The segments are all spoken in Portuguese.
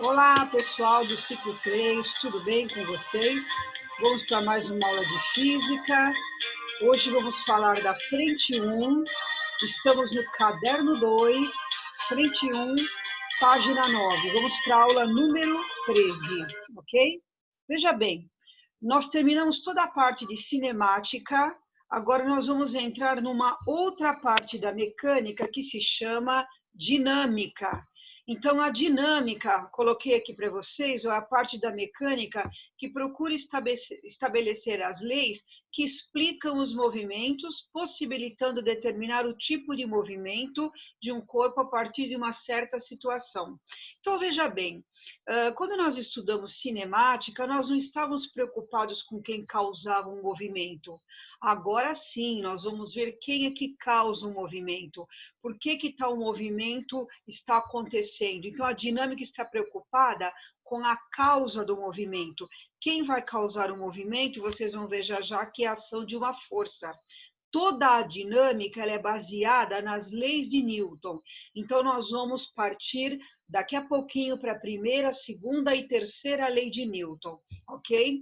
Olá, pessoal do ciclo 3, tudo bem com vocês? Vamos para mais uma aula de física. Hoje vamos falar da frente 1, estamos no caderno 2, frente 1, página 9. Vamos para a aula número 13, ok? Veja bem, nós terminamos toda a parte de cinemática, agora nós vamos entrar numa outra parte da mecânica que se chama dinâmica. Então, a dinâmica, coloquei aqui para vocês, é a parte da mecânica que procura estabelecer as leis que explicam os movimentos, possibilitando determinar o tipo de movimento de um corpo a partir de uma certa situação. Então, veja bem, quando nós estudamos cinemática, nós não estávamos preocupados com quem causava um movimento. Agora sim, nós vamos ver quem é que causa um movimento, por que tal movimento está acontecendo. Então, a dinâmica está preocupada com a causa do movimento. Quem vai causar o movimento, vocês vão ver já já que é a ação de uma força. Toda a dinâmica ela é baseada nas leis de Newton. Então, nós vamos partir daqui a pouquinho para a primeira, segunda e terceira lei de Newton, ok?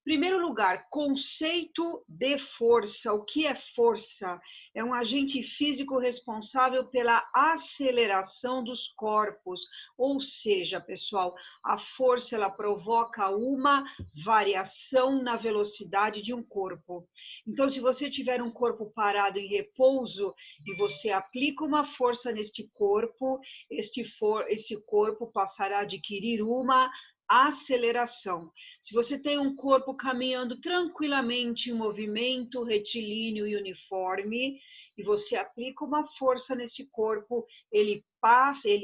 Primeiro lugar, conceito de força. O que é força? É um agente físico responsável pela aceleração dos corpos. Ou seja, pessoal, a força ela provoca uma variação na velocidade de um corpo. Então, se você tiver um corpo parado em repouso e você aplica uma força neste corpo, esse corpo passará a adquirir uma aceleração. Se você tem um corpo caminhando tranquilamente em movimento retilíneo e uniforme, e você aplica uma força nesse corpo, ele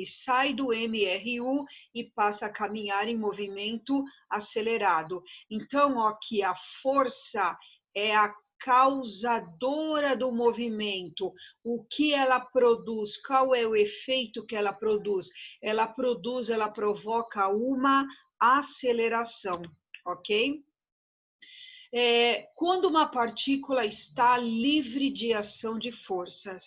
sai do MRU e passa a caminhar em movimento acelerado. Então, aqui a força é a causadora do movimento. O que ela produz? Qual é o efeito que ela produz? Ela provoca uma aceleração, ok? Quando uma partícula está livre de ação de forças.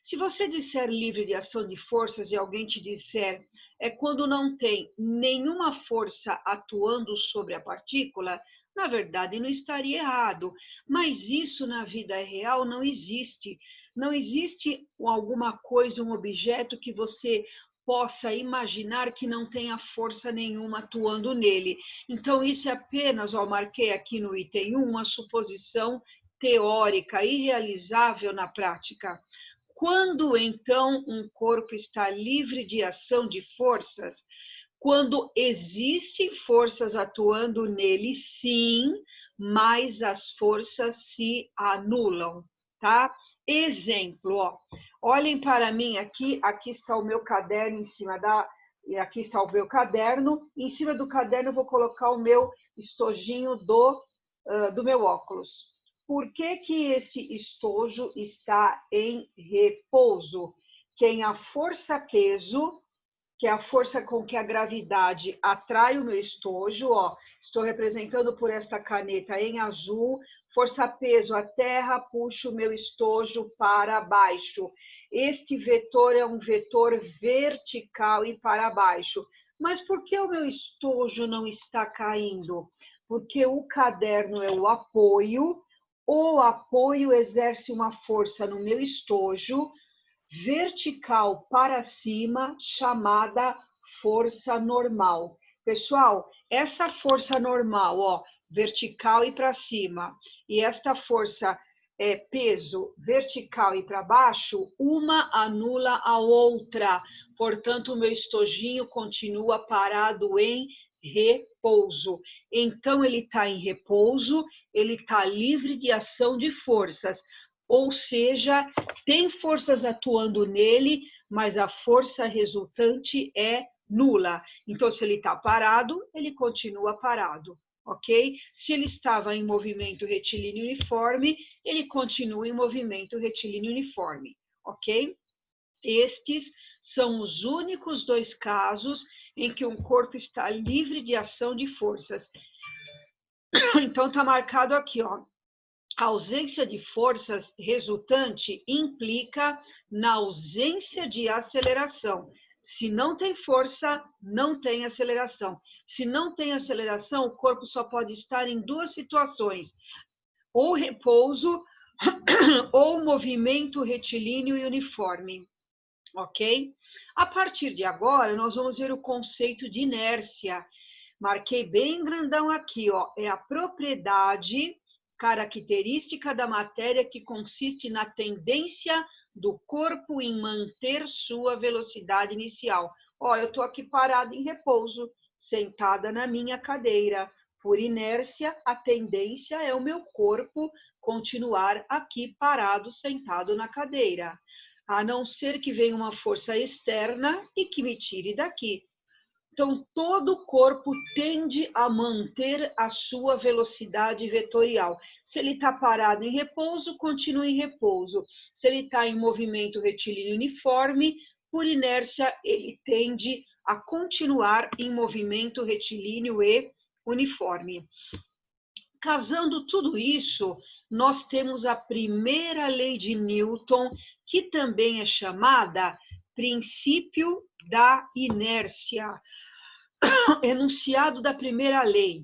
Se você disser livre de ação de forças e alguém te disser é quando não tem nenhuma força atuando sobre a partícula, na verdade não estaria errado, mas isso na vida real não existe. Não existe alguma coisa, um objeto que você possa imaginar que não tenha força nenhuma atuando nele. Então, isso é apenas, marquei aqui no item 1, uma suposição teórica, irrealizável na prática. Quando, então, um corpo está livre de ação de forças? Quando existem forças atuando nele, sim, mas as forças se anulam, tá? Exemplo, olhem para mim aqui está o meu caderno em cima e aqui está o meu caderno, em cima do caderno eu vou colocar o meu estojinho do meu óculos. Por que esse estojo está em repouso? Quem a força-peso, que é a força com que a gravidade atrai o meu estojo, estou representando por esta caneta em azul, força-peso, a terra puxa o meu estojo para baixo. Este vetor é um vetor vertical e para baixo. Mas por que o meu estojo não está caindo? Porque o caderno é o apoio exerce uma força no meu estojo, vertical para cima, chamada força normal. Pessoal, essa força normal, vertical e para cima, e esta força peso vertical e para baixo, uma anula a outra. Portanto, o meu estojinho continua parado em repouso. Então, ele está em repouso, ele está livre de ação de forças. Ou seja, tem forças atuando nele, mas a força resultante é nula. Então, se ele está parado, ele continua parado, ok? Se ele estava em movimento retilíneo uniforme, ele continua em movimento retilíneo uniforme, ok? Estes são os únicos dois casos em que um corpo está livre de ação de forças. Então, está marcado aqui, A ausência de forças resultante implica na ausência de aceleração. Se não tem força, não tem aceleração. Se não tem aceleração, o corpo só pode estar em duas situações: ou repouso ou movimento retilíneo e uniforme. Ok? A partir de agora, nós vamos ver o conceito de inércia. Marquei bem grandão aqui, ó. É a propriedade característica da matéria que consiste na tendência do corpo em manter sua velocidade inicial. Ó, eu estou aqui parada em repouso, sentada na minha cadeira. Por inércia, a tendência é o meu corpo continuar aqui parado, sentado na cadeira, a não ser que venha uma força externa e que me tire daqui. Então, todo o corpo tende a manter a sua velocidade vetorial. Se ele está parado em repouso, continua em repouso. Se ele está em movimento retilíneo uniforme, por inércia, ele tende a continuar em movimento retilíneo e uniforme. Casando tudo isso, nós temos a primeira lei de Newton, que também é chamada princípio da inércia. Enunciado da primeira lei: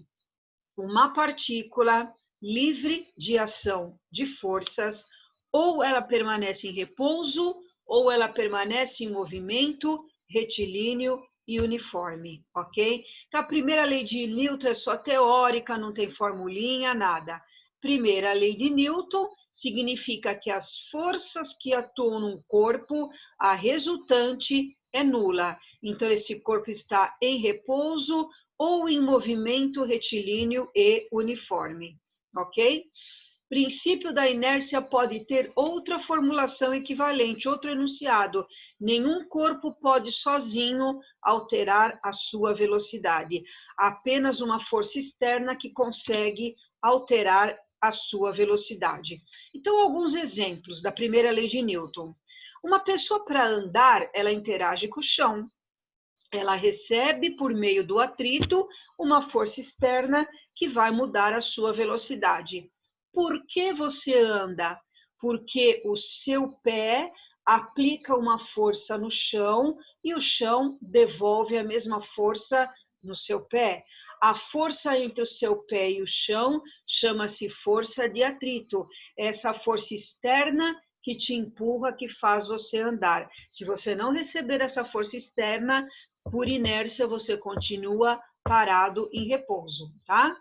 uma partícula livre de ação de forças, ou ela permanece em repouso, ou ela permanece em movimento retilíneo e uniforme, ok? Então, a primeira lei de Newton é só teórica, não tem formulinha, nada. Primeira lei de Newton significa que as forças que atuam num corpo, a resultante é nula. Então, esse corpo está em repouso ou em movimento retilíneo e uniforme, ok? Princípio da inércia pode ter outra formulação equivalente, outro enunciado. Nenhum corpo pode sozinho alterar a sua velocidade. Apenas uma força externa que consegue alterar a sua velocidade. Então, alguns exemplos da primeira lei de Newton. Uma pessoa, para andar, ela interage com o chão. Ela recebe, por meio do atrito, uma força externa que vai mudar a sua velocidade. Por que você anda? Porque o seu pé aplica uma força no chão e o chão devolve a mesma força no seu pé. A força entre o seu pé e o chão chama-se força de atrito. Essa força externa que te empurra, que faz você andar. Se você não receber essa força externa, por inércia, você continua parado em repouso, tá?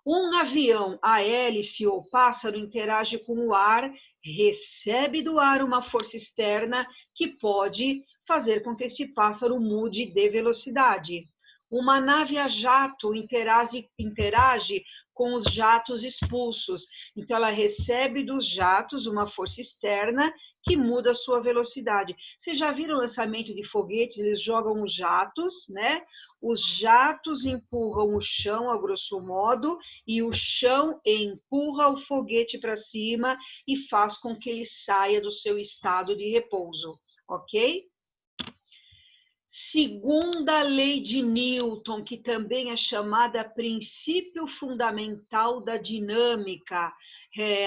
Um avião, a hélice ou pássaro interage com o ar, recebe do ar uma força externa que pode fazer com que esse pássaro mude de velocidade. Uma nave a jato interage com os jatos expulsos. Então, ela recebe dos jatos uma força externa que muda a sua velocidade. Vocês já viram o lançamento de foguetes? Eles jogam os jatos, né? Os jatos empurram o chão, a grosso modo, e o chão empurra o foguete para cima e faz com que ele saia do seu estado de repouso, ok? Segunda lei de Newton, que também é chamada princípio fundamental da dinâmica,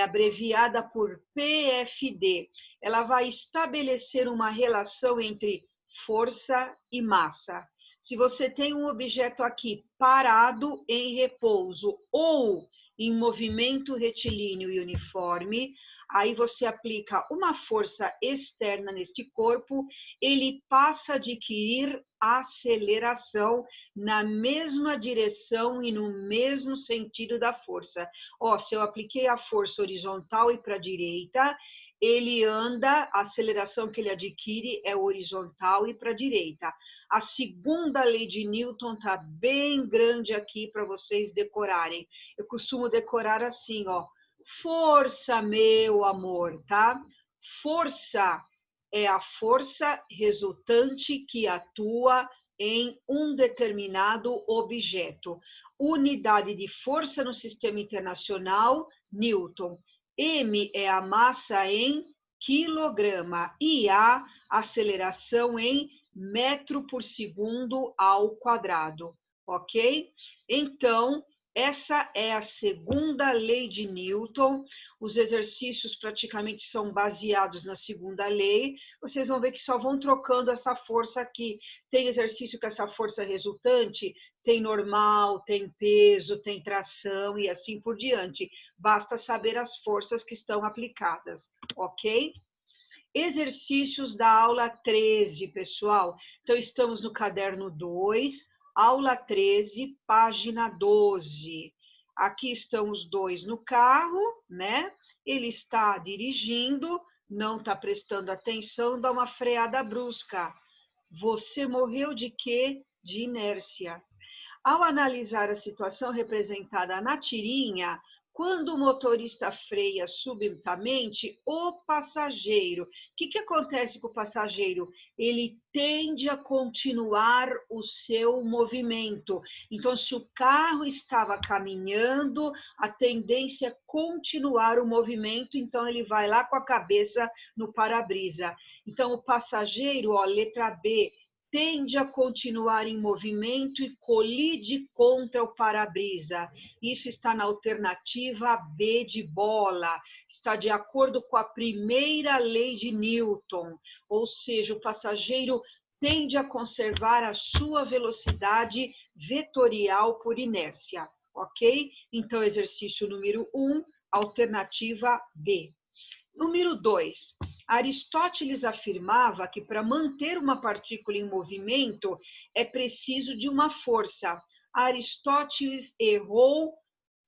abreviada por PFD. Ela vai estabelecer uma relação entre força e massa. Se você tem um objeto aqui parado em repouso ou em movimento retilíneo e uniforme, aí você aplica uma força externa neste corpo, ele passa a adquirir aceleração na mesma direção e no mesmo sentido da força. Ó, se eu apliquei a força horizontal e para a direita, ele anda, a aceleração que ele adquire é horizontal e para a direita. A segunda lei de Newton está bem grande aqui para vocês decorarem. Eu costumo decorar assim, ó. Força, meu amor, tá? Força é a força resultante que atua em um determinado objeto. Unidade de força no sistema internacional, Newton. M é a massa em quilograma e a aceleração em metro por segundo ao quadrado, ok? Então, Essa é a segunda lei de Newton. Os exercícios praticamente são baseados na segunda lei. Vocês vão ver que só vão trocando essa força aqui. Tem exercício com essa força resultante, tem normal, tem peso, tem tração e assim por diante. Basta saber as forças que estão aplicadas, ok? Exercícios da aula 13, pessoal. Então, estamos no caderno 2, aula 13, página 12. Aqui estão os dois no carro, né? Ele está dirigindo, não está prestando atenção, dá uma freada brusca. Você morreu de quê? De inércia. Ao analisar a situação representada na tirinha, quando o motorista freia subitamente, o passageiro, o que acontece com o passageiro? Ele tende a continuar o seu movimento. Então, se o carro estava caminhando, a tendência é continuar o movimento, então ele vai lá com a cabeça no para-brisa. Então, o passageiro, ó, letra B, tende a continuar em movimento e colide contra o para-brisa. Isso está na alternativa B de bola. Está de acordo com a primeira lei de Newton, ou seja, o passageiro tende a conservar a sua velocidade vetorial por inércia, ok? Então, exercício número 1, alternativa B. Número 2. Aristóteles afirmava que para manter uma partícula em movimento é preciso de uma força. Aristóteles errou,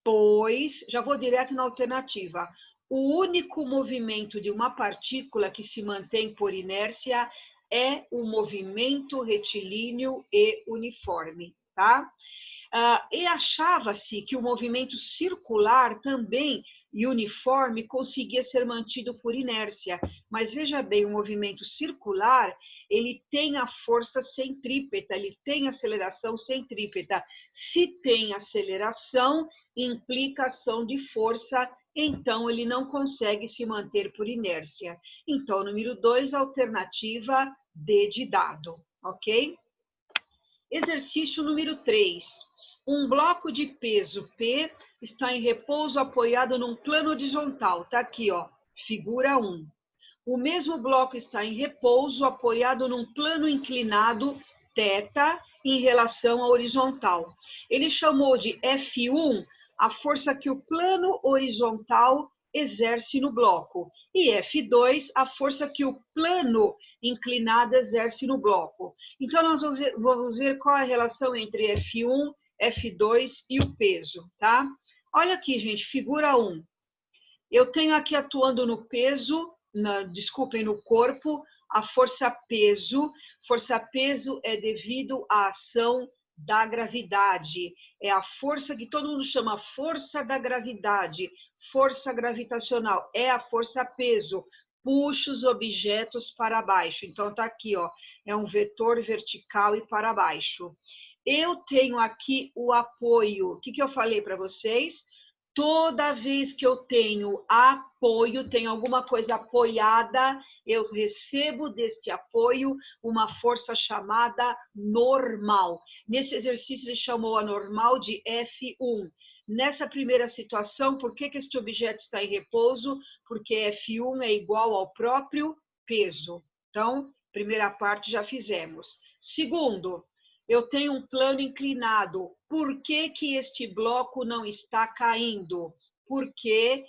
pois, já vou direto na alternativa, o único movimento de uma partícula que se mantém por inércia é o movimento retilíneo e uniforme, tá? E achava-se que o movimento circular também e uniforme conseguia ser mantido por inércia. Mas veja bem, o movimento circular, ele tem a força centrípeta, ele tem aceleração centrípeta. Se tem aceleração, implica ação de força, então ele não consegue se manter por inércia. Então, número 2, alternativa D de dado, ok? Exercício número 3. Um bloco de peso P está em repouso apoiado num plano horizontal. Está aqui, ó, figura 1. O mesmo bloco está em repouso apoiado num plano inclinado, θ, em relação à horizontal. Ele chamou de F1 a força que o plano horizontal exerce no bloco, e F2 a força que o plano inclinado exerce no bloco. Então, nós vamos ver qual é a relação entre F1, F2 e o peso, tá? Olha aqui, gente, figura 1. Eu tenho aqui atuando no peso, desculpem, no corpo, a força peso. Força peso é devido à ação da gravidade. É a força que todo mundo chama força da gravidade, força gravitacional, é a força peso. Puxa os objetos para baixo. Então, tá aqui, ó, é um vetor vertical e para baixo. Eu tenho aqui o apoio. O que eu falei para vocês? Toda vez que eu tenho apoio, tenho alguma coisa apoiada, eu recebo deste apoio uma força chamada normal. Nesse exercício, ele chamou a normal de F1. Nessa primeira situação, por que este objeto está em repouso? Porque F1 é igual ao próprio peso. Então, primeira parte já fizemos. Segundo, eu tenho um plano inclinado. Por que este bloco não está caindo? Porque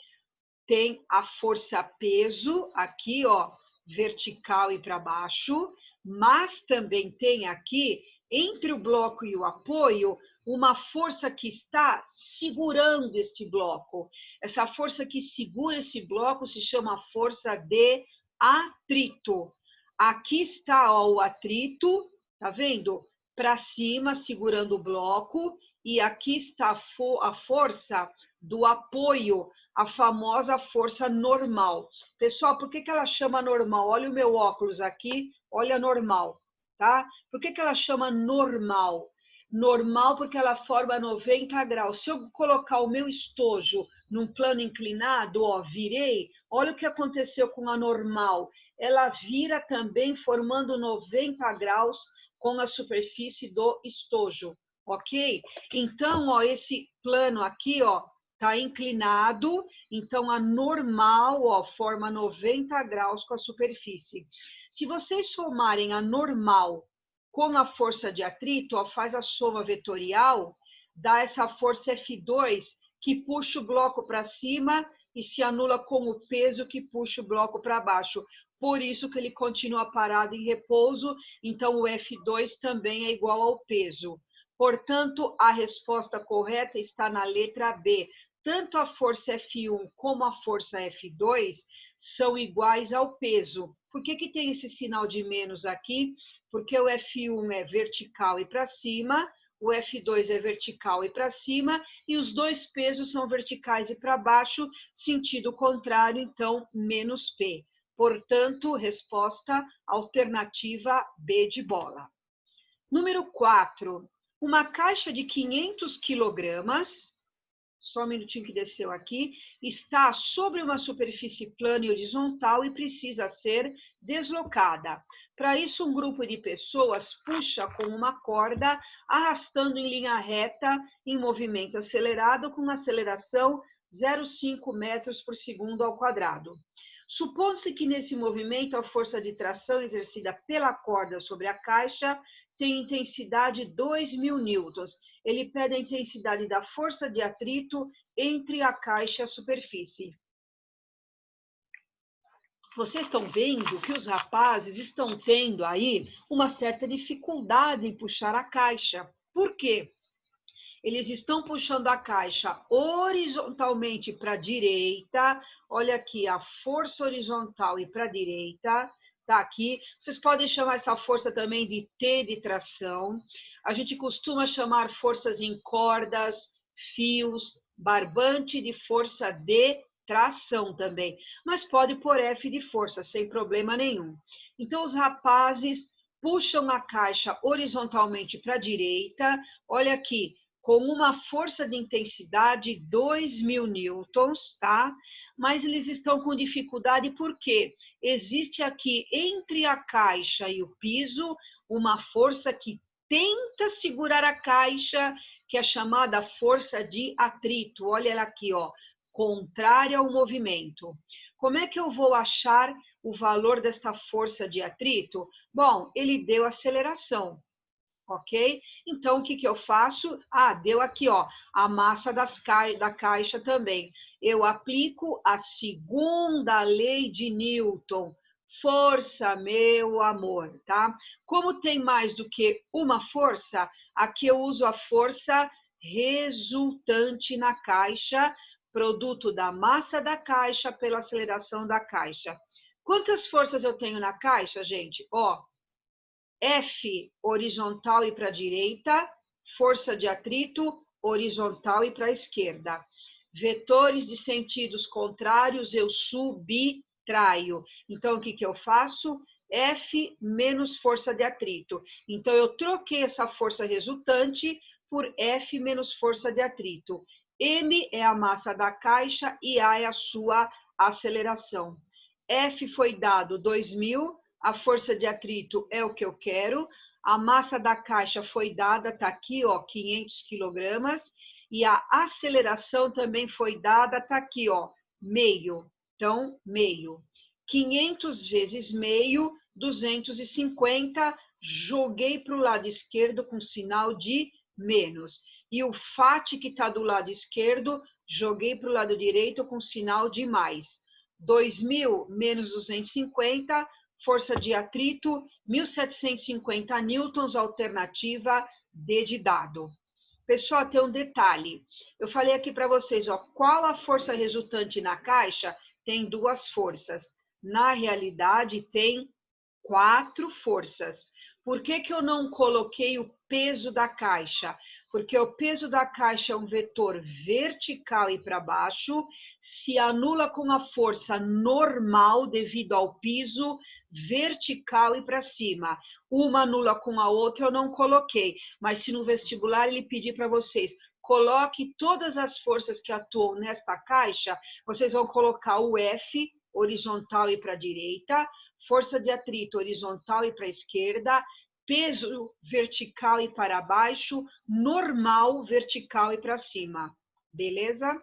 tem a força peso aqui, ó, vertical e para baixo, mas também tem aqui, entre o bloco e o apoio, uma força que está segurando este bloco. Essa força que segura esse bloco se chama força de atrito. Aqui está, ó, o atrito, tá vendo? Para cima, segurando o bloco, e aqui está a força do apoio, a famosa força normal. Pessoal, por que ela chama normal? Olha o meu óculos aqui, olha normal, tá? Por que ela chama normal? Normal porque ela forma 90 graus. Se eu colocar o meu estojo num plano inclinado, ó, virei, olha o que aconteceu com a normal. Ela vira também formando 90 graus com a superfície do estojo, ok? Então, ó, esse plano aqui, ó, está inclinado, então a normal, ó, forma 90 graus com a superfície. Se vocês somarem a normal com a força de atrito, ó, faz a soma vetorial, dá essa força F2, que puxa o bloco para cima e se anula com o peso que puxa o bloco para baixo. Por isso que ele continua parado em repouso, então o F2 também é igual ao peso. Portanto, a resposta correta está na letra B. Tanto a força F1 como a força F2 são iguais ao peso. Por que que tem esse sinal de menos aqui? Porque o F1 é vertical e para cima, o F2 é vertical e para cima, e os dois pesos são verticais e para baixo, sentido contrário, então, menos P. Portanto, resposta alternativa B de bola. Número 4. Uma caixa de 500 quilogramas, só um minutinho que desceu aqui, está sobre uma superfície plana e horizontal e precisa ser deslocada. Para isso, um grupo de pessoas puxa com uma corda, arrastando em linha reta, em movimento acelerado, com aceleração 0,5 metros por segundo ao quadrado. Supondo-se que nesse movimento a força de tração exercida pela corda sobre a caixa tem intensidade 2.000 newtons. Ele pede a intensidade da força de atrito entre a caixa e a superfície. Vocês estão vendo que os rapazes estão tendo aí uma certa dificuldade em puxar a caixa. Por quê? Eles estão puxando a caixa horizontalmente para a direita. Olha aqui, a força horizontal e para a direita. Tá aqui. Vocês podem chamar essa força também de T de tração. A gente costuma chamar forças em cordas, fios, barbante de força de tração também. Mas pode pôr F de força, sem problema nenhum. Então, os rapazes puxam a caixa horizontalmente para a direita. Olha aqui, com uma força de intensidade 2.000 newtons, tá? Mas eles estão com dificuldade porque existe aqui entre a caixa e o piso uma força que tenta segurar a caixa, que é chamada força de atrito. Olha ela aqui, ó, contrária ao movimento. Como é que eu vou achar o valor desta força de atrito? Bom, ele deu aceleração. Ok? Então, o que que eu faço? Ah, deu aqui, ó, a massa da caixa também. Eu aplico a segunda lei de Newton. Força, meu amor, tá? Como tem mais do que uma força, aqui eu uso a força resultante na caixa, produto da massa da caixa pela aceleração da caixa. Quantas forças eu tenho na caixa, gente? Ó, F horizontal e para a direita, força de atrito horizontal e para a esquerda. Vetores de sentidos contrários eu subtraio. Então, o que que eu faço? F menos força de atrito. Então, eu troquei essa força resultante por F menos força de atrito. M é a massa da caixa e A é a sua aceleração. F foi dado 2.000, a força de atrito é o que eu quero, a massa da caixa foi dada, está aqui, ó, 500 quilogramas, e a aceleração também foi dada, está aqui, ó, meio. Então, meio. 500 vezes meio, 250, joguei para o lado esquerdo com sinal de menos. E o FAT que está do lado esquerdo, joguei para o lado direito com sinal de mais. 2.000 menos 250, força de atrito, 1.750 newtons, alternativa D de dado. Pessoal, tem um detalhe. Eu falei aqui para vocês, ó, qual a força resultante na caixa? Tem duas forças. Na realidade, tem 4 forças. Por que que eu não coloquei o peso da caixa? Porque o peso da caixa é um vetor vertical e para baixo, se anula com a força normal devido ao piso, vertical e para cima. Uma anula com a outra, eu não coloquei. Mas se no vestibular ele pedir para vocês, coloque todas as forças que atuam nesta caixa, vocês vão colocar o F, horizontal e para a direita, força de atrito horizontal e para a esquerda, peso vertical e para baixo, normal vertical e para cima. Beleza?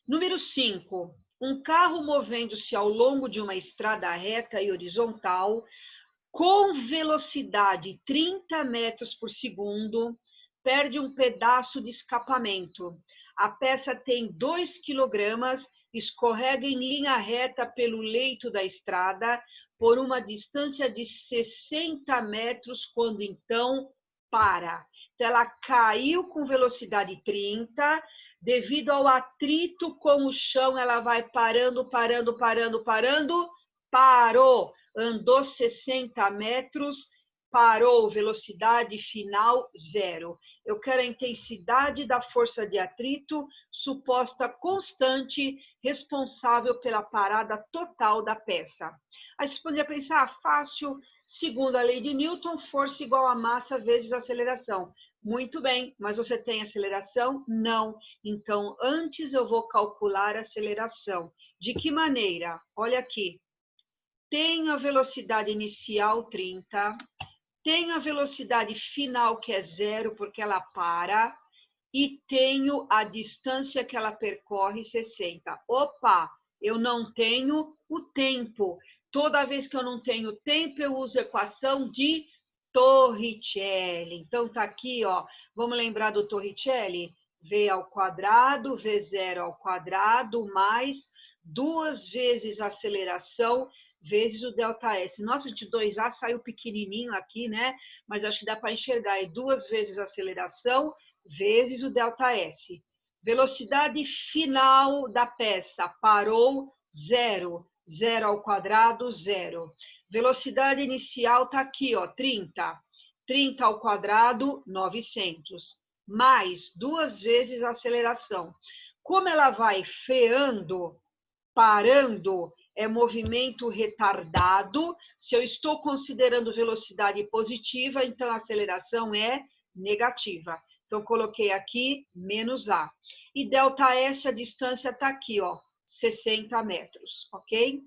Número 5. Um carro movendo-se ao longo de uma estrada reta e horizontal com velocidade 30 metros por segundo, perde um pedaço de escapamento. A peça tem 2 quilogramas, escorrega em linha reta pelo leito da estrada por uma distância de 60 metros, quando então para. Então, ela caiu com velocidade 30, devido ao atrito com o chão, ela vai parando, parou. Andou 60 metros, parou, velocidade final 0. Eu quero a intensidade da força de atrito, suposta constante, responsável pela parada total da peça. Aí você poderia pensar, fácil, segundo a lei de Newton, força igual a massa vezes aceleração. Muito bem, mas você tem aceleração? Não. Então, antes eu vou calcular a aceleração. De que maneira? Olha aqui. Tenho a velocidade inicial 30, tenho a velocidade final que é 0, porque ela para, e tenho a distância que ela percorre 60. Opa, eu não tenho o tempo. Toda vez que eu não tenho tempo, eu uso a equação de Torricelli. Então, tá aqui, ó. Vamos lembrar do Torricelli? V ao quadrado, V0 ao quadrado, mais 2 vezes a aceleração, vezes o ΔS. Nossa, de 2A saiu pequenininho aqui, né? Mas acho que dá para enxergar. É 2 vezes a aceleração, vezes o ΔS. Velocidade final da peça, parou, 0. 0 ao quadrado, 0. Velocidade inicial está aqui, ó, 30. 30 ao quadrado, 900. Mais 2 vezes a aceleração. Como ela vai freando, parando, é movimento retardado. Se eu estou considerando velocidade positiva, então a aceleração é negativa. Então, coloquei aqui menos A. E ΔS, a distância está aqui, ó, 60 metros, ok?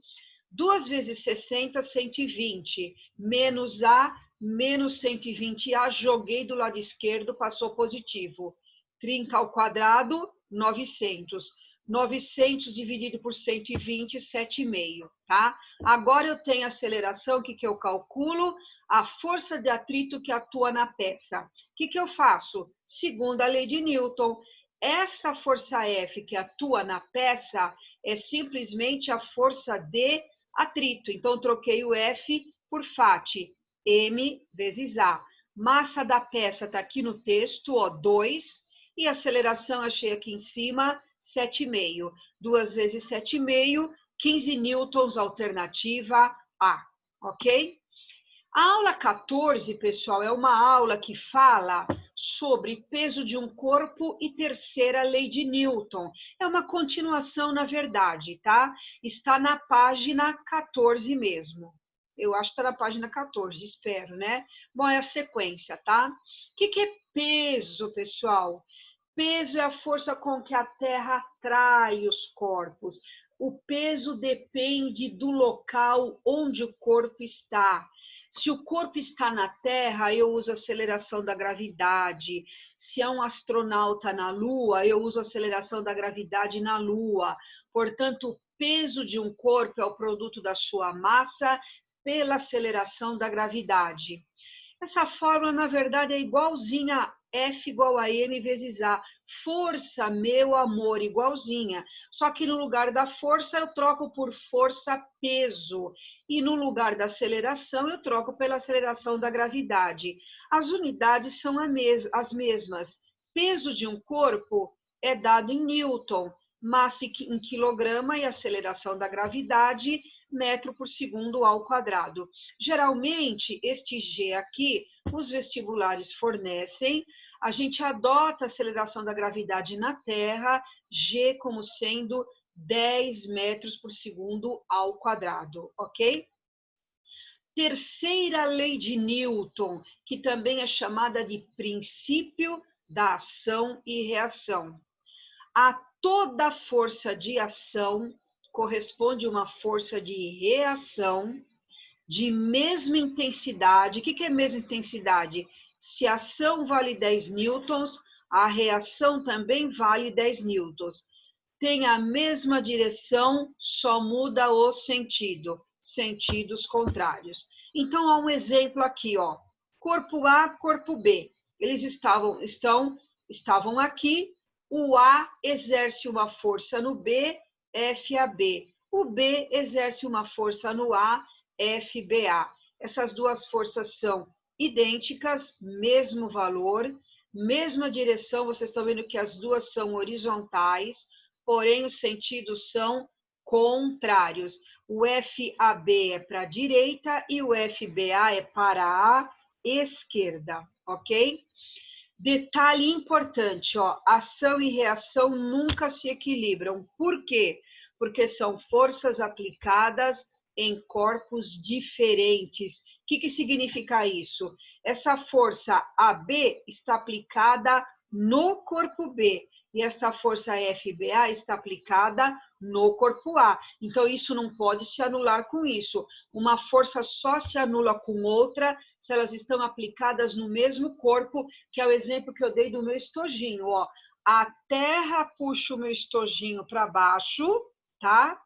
2 vezes 60, 120. Menos A, menos 120A, joguei do lado esquerdo, passou positivo. 30 ao quadrado, 900. 900 dividido por 120, 7,5, tá? Agora eu tenho aceleração, o que eu calculo? A força de atrito que atua na peça. O que eu faço? Segundo a lei de Newton, essa força F que atua na peça é simplesmente a força de atrito. Então, troquei o F por FAT, M vezes A. Massa da peça está aqui no texto, ó, 2, e aceleração achei aqui em cima, 7,5. 2 vezes 7,5, 15 newtons, alternativa A, ok? A aula 14, pessoal, é uma aula que fala sobre peso de um corpo e terceira lei de Newton. É uma continuação, na verdade, tá? Está na página 14 mesmo. Eu acho que está na página 14, espero, né? Bom, é a sequência, tá? O que é peso, pessoal? Peso é a força com que a Terra atrai os corpos. O peso depende do local onde o corpo está. Se o corpo está na Terra, eu uso a aceleração da gravidade. Se é um astronauta na Lua, eu uso a aceleração da gravidade na Lua. Portanto, o peso de um corpo é o produto da sua massa pela aceleração da gravidade. Essa fórmula, na verdade, é igualzinha a F igual a M vezes A. Força, meu amor, igualzinha. Só que no lugar da força, eu troco por força-peso. E no lugar da aceleração, eu troco pela aceleração da gravidade. As unidades são as mesmas. Peso de um corpo é dado em Newton, massa em quilograma e aceleração da gravidade, metro por segundo ao quadrado. Geralmente, este G aqui, os vestibulares fornecem, a gente adota a aceleração da gravidade na Terra, G como sendo 10 metros por segundo ao quadrado, ok? Terceira lei de Newton, que também é chamada de princípio da ação e reação. A toda força de ação corresponde uma força de reação de mesma intensidade. O que é mesma intensidade? Se a ação vale 10 newtons, a reação também vale 10 newtons. Tem a mesma direção, só muda o sentido, sentidos contrários. Então, há um exemplo aqui, ó. Corpo A, corpo B. Eles estavam aqui. O A exerce uma força no B, FAB. O B exerce uma força no A, FBA. Essas duas forças são idênticas, mesmo valor, mesma direção. Vocês estão vendo que as duas são horizontais, porém os sentidos são contrários. O FAB é para a direita e o FBA é para a esquerda, ok? Detalhe importante, ó, ação e reação nunca se equilibram. Por quê? Porque são forças aplicadas em corpos diferentes. O que significa isso? Essa força AB está aplicada no corpo B e essa força FBA está aplicada no corpo A. Então, isso não pode se anular com isso. Uma força só se anula com outra se elas estão aplicadas no mesmo corpo, que é o exemplo que eu dei do meu estojinho. Ó. A terra puxa o meu estojinho para baixo, tá?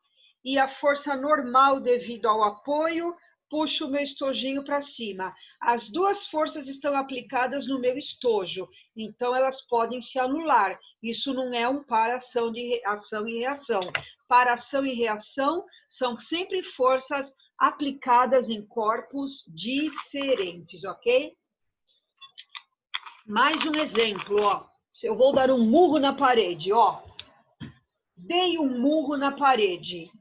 E a força normal devido ao apoio puxa o meu estojinho para cima. As duas forças estão aplicadas no meu estojo, então elas podem se anular. Isso não é um para ação e reação. Para ação e reação são sempre forças aplicadas em corpos diferentes, ok? Mais um exemplo, ó. Eu vou dar um murro na parede, ó. Dei um murro na parede.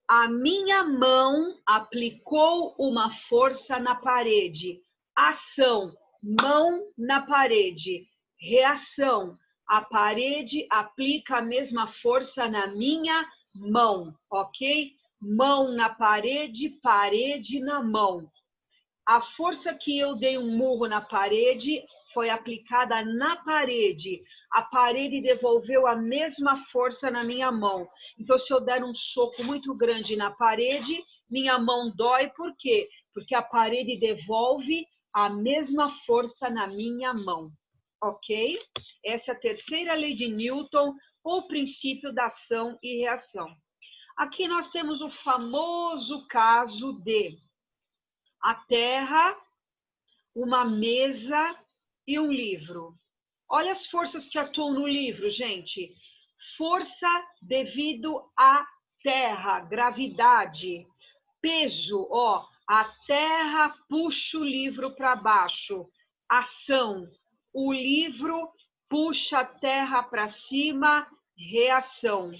A minha mão aplicou uma força na parede. Ação, mão na parede. Reação, a parede aplica a mesma força na minha mão, ok? Mão na parede, parede na mão. A força que eu dei um murro na parede foi aplicada na parede. A parede devolveu a mesma força na minha mão. Então, se eu der um soco muito grande na parede, minha mão dói. Por quê? Porque a parede devolve a mesma força na minha mão. Ok? Essa é a terceira lei de Newton, ou princípio da ação e reação. Aqui nós temos o famoso caso de a Terra, uma mesa e um livro. Olha as forças que atuam no livro, gente. Força devido à Terra, gravidade. Peso, ó, a Terra puxa o livro para baixo. Ação, o livro puxa a Terra para cima, reação.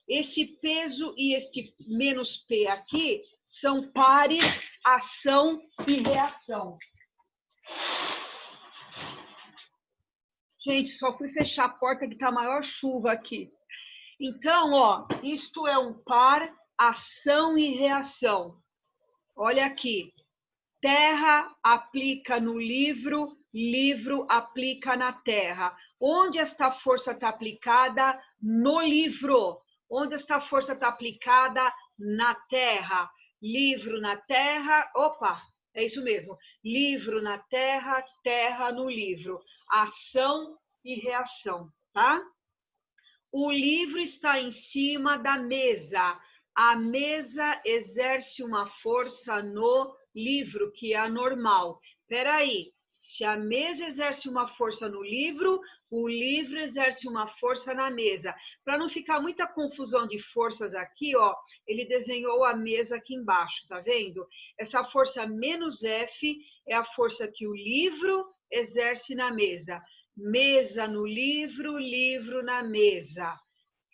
Esse peso e este menos P aqui são pares, ação e reação. Gente, só fui fechar a porta que está a maior chuva aqui. Então, ó, isto é um par, ação e reação. Olha aqui. Terra aplica no livro, livro aplica na terra. Onde esta força está aplicada? No livro. Onde esta força está aplicada? Na terra. Livro na terra. Opa, é isso mesmo. Livro na terra, terra no livro. Ação e reação, tá? O livro está em cima da mesa. A mesa exerce uma força no livro, que é a normal. Espera aí, se a mesa exerce uma força no livro, o livro exerce uma força na mesa. Para não ficar muita confusão de forças aqui, ó, ele desenhou a mesa aqui embaixo, tá vendo? Essa força menos F é a força que o livro exerce na mesa. Mesa no livro, livro na mesa.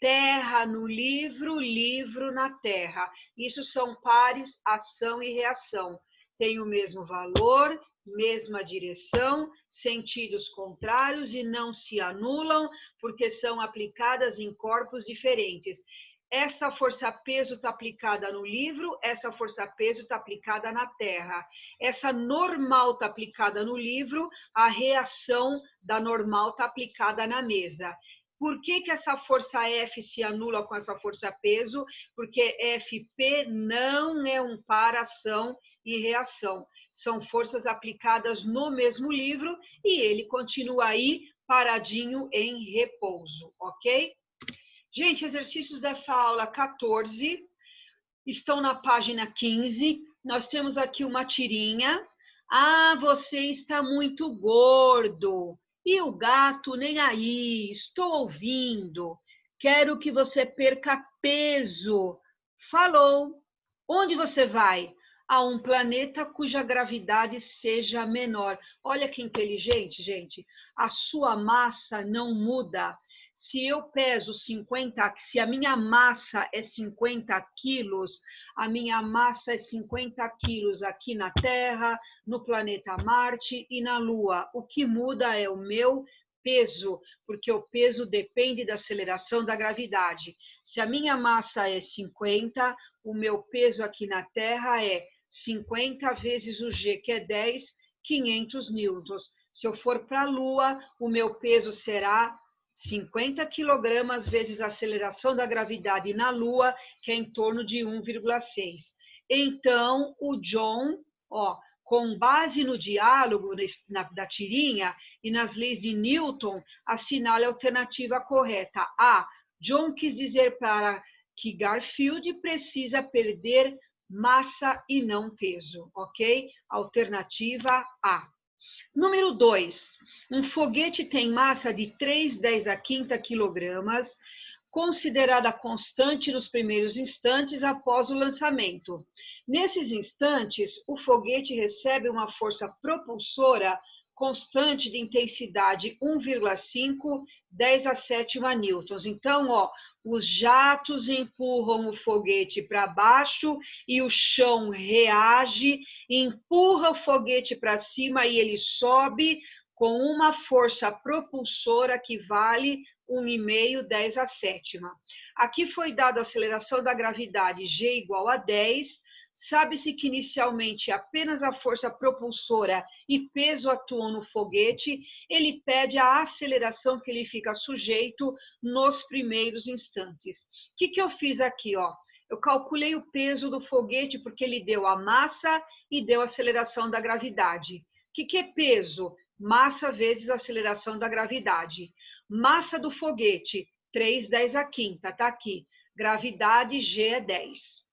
Terra no livro, livro na terra. Isso são pares, ação e reação. Tem o mesmo valor, mesma direção, sentidos contrários e não se anulam, porque são aplicadas em corpos diferentes. Essa força-peso está aplicada no livro, essa força-peso está aplicada na terra. Essa normal está aplicada no livro, a reação da normal está aplicada na mesa. Por que que essa força F se anula com essa força peso? Porque FP não é um par ação e reação. São forças aplicadas no mesmo livro e ele continua aí paradinho em repouso, ok? Gente, exercícios dessa aula 14 estão na página 15. Nós temos aqui uma tirinha. Ah, você está muito gordo. E o gato nem aí. Estou ouvindo. Quero que você perca peso. Falou. Onde você vai? A um planeta cuja gravidade seja menor. Olha que inteligente, gente. A sua massa não muda. Se eu peso 50, se a minha massa é 50 quilos, a minha massa é 50 quilos aqui na Terra, no planeta Marte e na Lua. O que muda é o meu peso, porque o peso depende da aceleração da gravidade. Se a minha massa é 50, o meu peso aqui na Terra é 50 vezes o G, que é 10, 500 newtons. Se eu for para a Lua, o meu peso será 50 quilogramas vezes a aceleração da gravidade na Lua, que é em torno de 1,6. Então, o John, ó, com base no diálogo da tirinha e nas leis de Newton, assinala a alternativa correta. A. John quis dizer para que Garfield precisa perder massa e não peso, ok? Alternativa A. Número 2. Um foguete tem massa de 3,10 a quinta quilogramas, considerada constante nos primeiros instantes após o lançamento. Nesses instantes, o foguete recebe uma força propulsora constante de intensidade 1,5, 10 a sétima newtons. Então, ó, os jatos empurram o foguete para baixo e o chão reage, empurra o foguete para cima e ele sobe com uma força propulsora que vale 1,5, 10 a sétima. Aqui foi dada a aceleração da gravidade G igual a 10. Sabe-se que inicialmente apenas a força propulsora e peso atuam no foguete. Ele pede a aceleração que ele fica sujeito nos primeiros instantes. O que eu fiz aqui, ó? Eu calculei o peso do foguete porque ele deu a massa e deu a aceleração da gravidade. O que é peso? Massa vezes aceleração da gravidade. Massa do foguete, 3,10 a quinta, tá aqui. Gravidade, G é 10.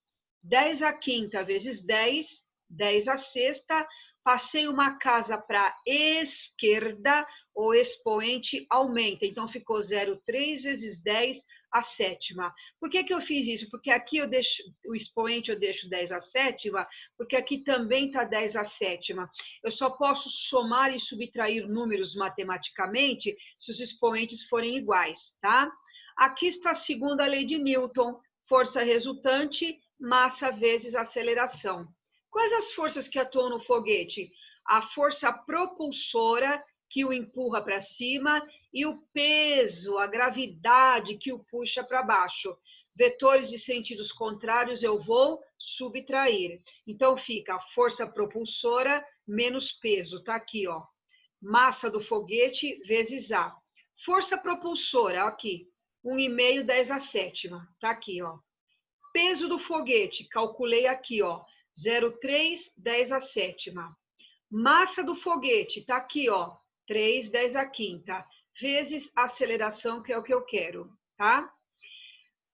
10 a quinta vezes 10, 10 a sexta. Passei uma casa para a esquerda, o expoente aumenta. Então, ficou 0,3 vezes 10 a sétima. Por que eu fiz isso? Porque aqui eu deixo o expoente, eu deixo 10 a sétima, porque aqui também está 10 a sétima. Eu só posso somar e subtrair números matematicamente se os expoentes forem iguais, tá? Aqui está a segunda lei de Newton, força resultante, massa vezes aceleração. Quais as forças que atuam no foguete? A força propulsora, que o empurra para cima, e o peso, a gravidade, que o puxa para baixo. Vetores de sentidos contrários eu vou subtrair. Então, fica força propulsora menos peso. Tá aqui, ó. Massa do foguete vezes A. Força propulsora, aqui. 1,5, 10 a sétima. Tá aqui, ó. Peso do foguete, calculei aqui, ó, 0,3, 10 a sétima. Massa do foguete, tá aqui, ó, 3, 10 a quinta, vezes a aceleração, que é o que eu quero, tá?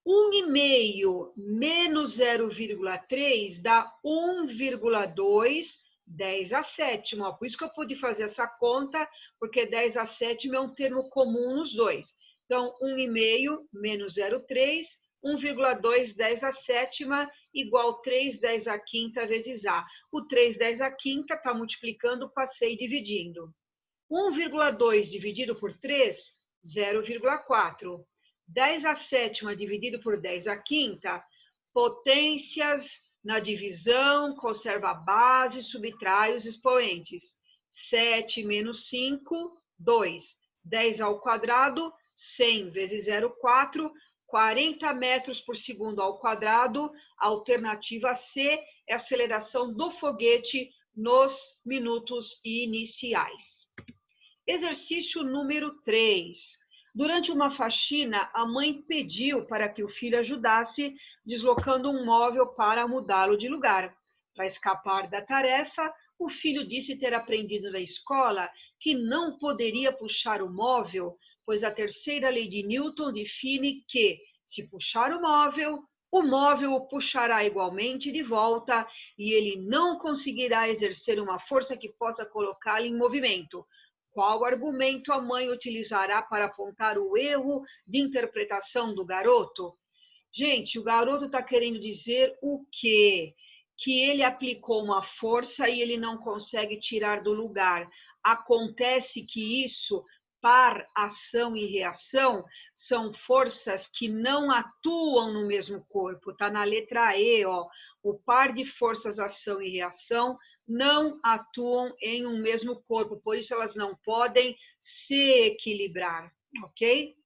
1,5 menos 0,3 dá 1,2, 10 a sétima. Ó, por isso que eu pude fazer essa conta, porque 10 a sétima é um termo comum nos dois. Então, 1,5 menos 0,3, 1,2, 10 a sétima, igual 3, 10 a quinta vezes A. O 3, 10 a quinta está multiplicando, passei dividindo. 1,2 dividido por 3, 0,4. 10 a sétima dividido por 10 a quinta, potências na divisão, conserva a base, subtrai os expoentes. 7 menos 5, 2. 10 ao quadrado, 100 vezes 0,4, 40 metros por segundo ao quadrado. A alternativa C é a aceleração do foguete nos minutos iniciais. Exercício número 3. Durante uma faxina, a mãe pediu para que o filho ajudasse, deslocando um móvel para mudá-lo de lugar. Para escapar da tarefa, o filho disse ter aprendido na escola que não poderia puxar o móvel, pois a terceira lei de Newton define que, se puxar o móvel o puxará igualmente de volta e ele não conseguirá exercer uma força que possa colocá-lo em movimento. Qual argumento a mãe utilizará para apontar o erro de interpretação do garoto? Gente, o garoto está querendo dizer o quê? Que ele aplicou uma força e ele não consegue tirar do lugar. Acontece que isso, par, ação e reação, são forças que não atuam no mesmo corpo. Está na letra E, ó. O par de forças, ação e reação não atuam em um mesmo corpo, por isso elas não podem se equilibrar, ok?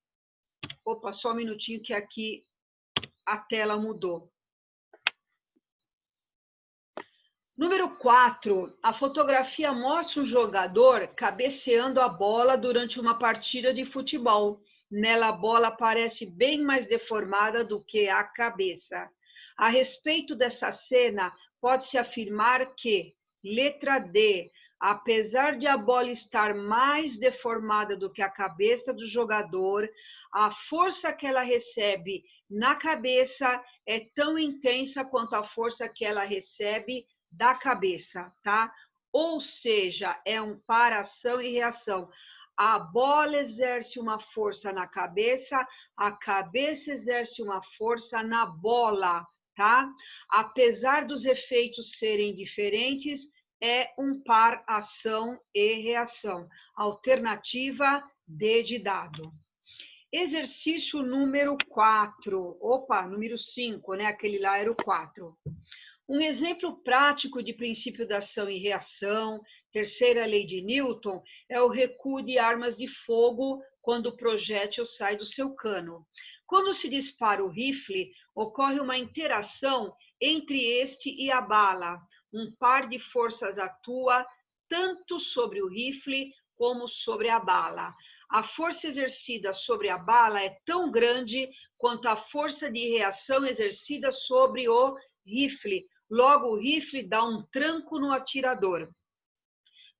Opa, só um minutinho que aqui a tela mudou. Número 4, a fotografia mostra um jogador cabeceando a bola durante uma partida de futebol. Nela, a bola parece bem mais deformada do que a cabeça. A respeito dessa cena, pode-se afirmar que, letra D, apesar de a bola estar mais deformada do que a cabeça do jogador, a força que ela recebe na cabeça é tão intensa quanto a força que ela recebe da cabeça, tá? Ou seja, é um par, ação e reação. A bola exerce uma força na cabeça, a cabeça exerce uma força na bola, tá? Apesar dos efeitos serem diferentes, é um par, ação e reação. Alternativa D de dado. Exercício número 4. Opa, número 5, né? Aquele lá era o 4. Um exemplo prático de princípio da ação e reação, terceira lei de Newton, é o recuo de armas de fogo quando o projétil sai do seu cano. Quando se dispara o rifle, ocorre uma interação entre este e a bala. Um par de forças atua tanto sobre o rifle como sobre a bala. A força exercida sobre a bala é tão grande quanto a força de reação exercida sobre o rifle. Logo, o rifle dá um tranco no atirador.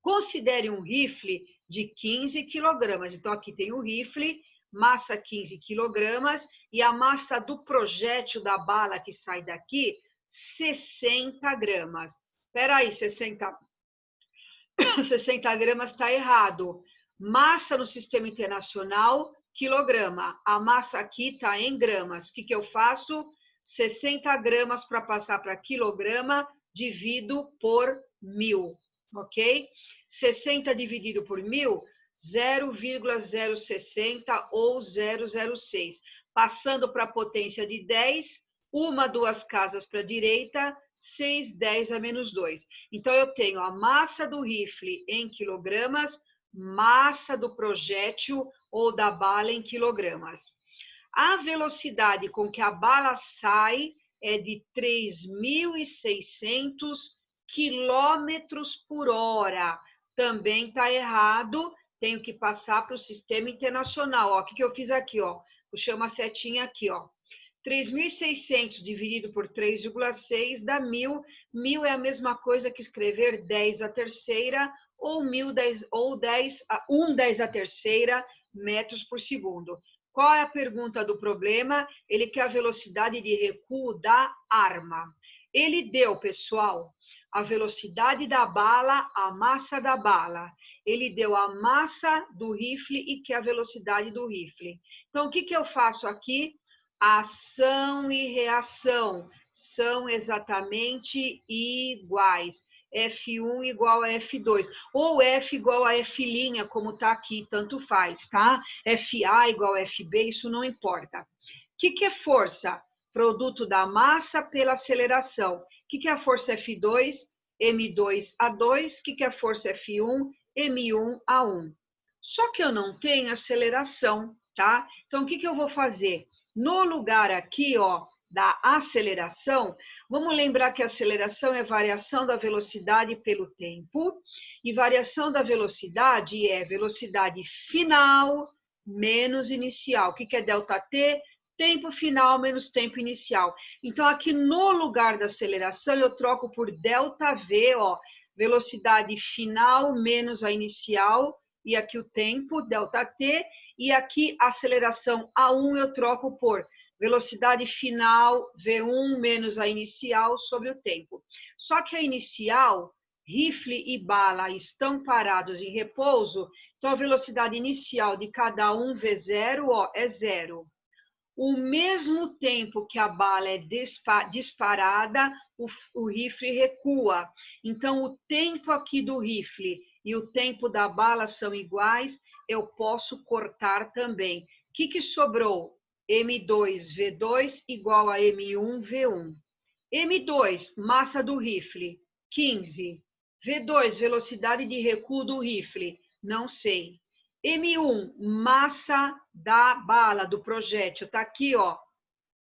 Considere um rifle de 15 quilogramas. Então, aqui tem o rifle, massa 15 quilogramas, e a massa do projétil da bala que sai daqui, 60 gramas. Espera aí, 60 gramas está errado. Massa no sistema internacional, quilograma. A massa aqui está em gramas. O que eu faço? 60 gramas para passar para quilograma, divido por 1000, ok? 60 dividido por 1000, 0,060 ou 0,06. Passando para a potência de 10, uma, duas casas para a direita, 6, 10 a menos 2. Então, eu tenho a massa do rifle em quilogramas, massa do projétil ou da bala em quilogramas. A velocidade com que a bala sai é de 3.600 quilômetros por hora. Também está errado, tenho que passar para o sistema internacional. Ó, o que eu fiz aqui? Ó? Puxei uma setinha aqui. 3.600 dividido por 3,6 dá 1.000. 1.000 é a mesma coisa que escrever 10 à terceira ou 1.010 ou 10 à terceira metros por segundo. Qual é a pergunta do problema? Ele quer a velocidade de recuo da arma. Ele deu, pessoal, a velocidade da bala, a massa da bala. Ele deu a massa do rifle e quer a velocidade do rifle. Então, o que eu faço aqui? Ação e reação são exatamente iguais. F1 igual a F2, ou F igual a F', como está aqui, tanto faz, tá? FA igual a FB, isso não importa. O que é força? Produto da massa pela aceleração. O que é a força F2? M2A2. O que é a força F1? M1A1. Só que eu não tenho aceleração, tá? Então, o que eu vou fazer? No lugar aqui, ó, da aceleração, vamos lembrar que a aceleração é variação da velocidade pelo tempo, e variação da velocidade é velocidade final menos inicial. O que é ΔT? Tempo final menos tempo inicial. Então, aqui no lugar da aceleração, eu troco por ΔV, ó, velocidade final menos a inicial, e aqui o tempo, ΔT, e aqui a aceleração A1 eu troco por velocidade final, V1 menos a inicial sobre o tempo. Só que a inicial, rifle e bala estão parados em repouso, então a velocidade inicial de cada um V0 ó, é 0. O mesmo tempo que a bala é disparada, o rifle recua. Então, o tempo aqui do rifle e o tempo da bala são iguais, eu posso cortar também. O que sobrou? M2V2 igual a M1V1. M2, massa do rifle, 15. V2, velocidade de recuo do rifle, não sei. M1, massa da bala, do projétil, tá aqui, ó,